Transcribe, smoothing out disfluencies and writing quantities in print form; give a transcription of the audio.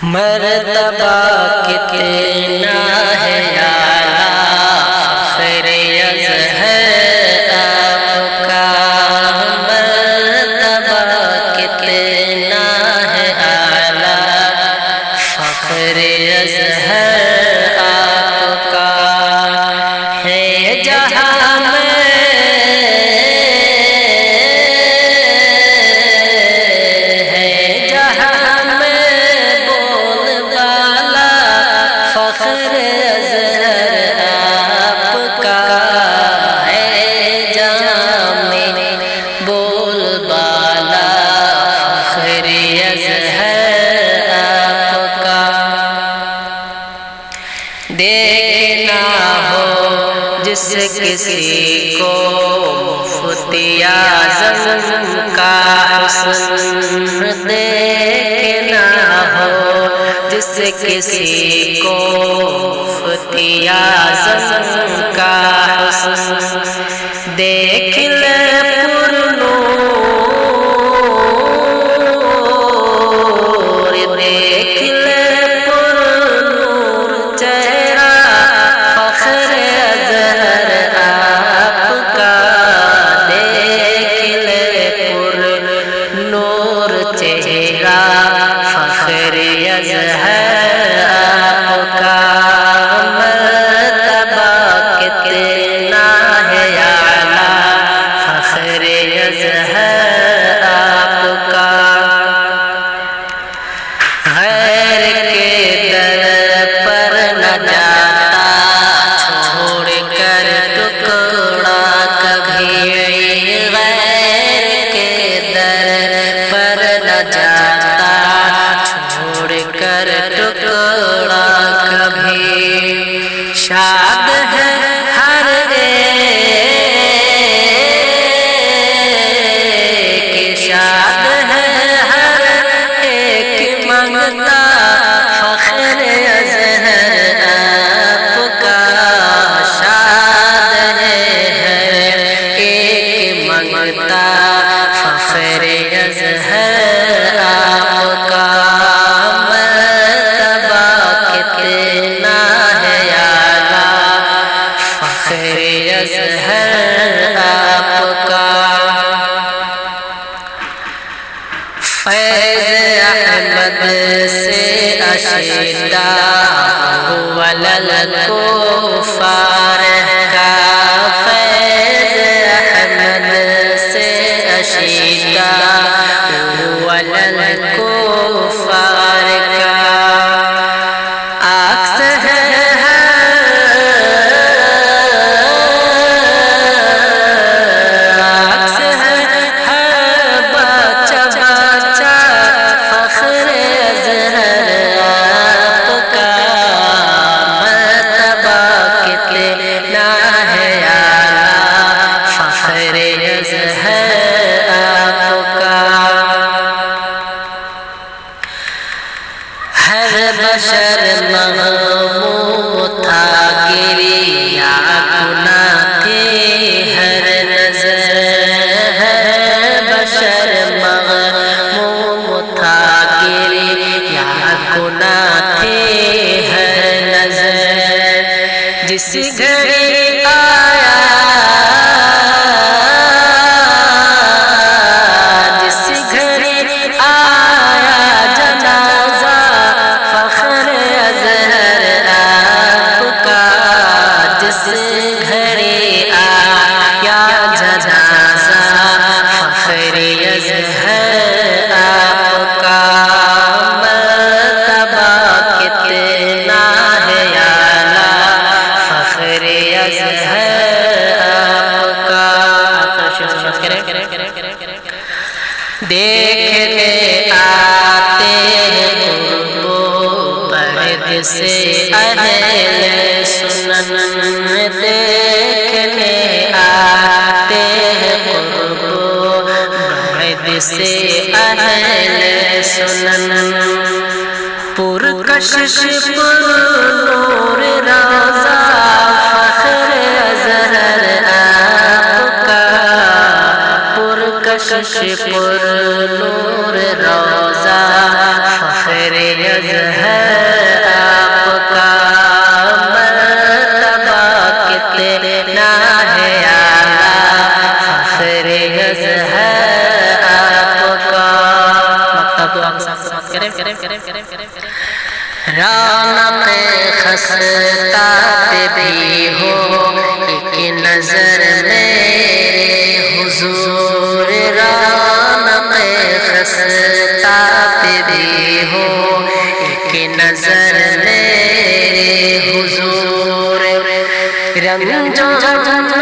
مرتبہ کتنا ہے اعلیٰ فخر اظہر آپ کا، مرتبہ کتنا ہے اعلیٰ فخر اظہر آپ کا، ہے جہاں میں دیکھنا ہو جس کسی کو مفتی اعظم کا حسن، دیکھنا ہو جس کسی کو مفتی اعظم کا حسن، دیکھ لے شاد ہے ہر ایک، شاد ہے ہر ایک منگتا فخر اظہر آپ کا، شاد ہے ہر ایک منگتا فخر اظہر آپ کا، فیض احمد سے اشیدہ ولل کو فارغ کا، فیض احمد سے اشیدہ ولل کو فارغ کا، عکس ہے بشر مغموم تھا گریہ گناہ تھی ہر نظر، ہر بشر مغموم تھا گریہ گناہ تھی ہر نظر، جس گھڑی آیا دیکھنے آتے ہیں قرب پرد سے اہل سنن، دیکھنے آتے ہیں قرب پرد سے اہل سنن، پرکشش پر نور روضہ فخر اظہر آپ کا، پرکشش پر نور روضہ فخر اظہر آپ کا مرتبہ کتنا ہے اعلیٰ، فخر اظہر آپ کا۔ مکتب دعا کے ساتھ سماعت کریں۔ رونق خستہ پہ بھی ہو ایک نظر میرے حضور، رونق خستہ پہ بھی ہو ایک نظر میرے حضور، رنج و غم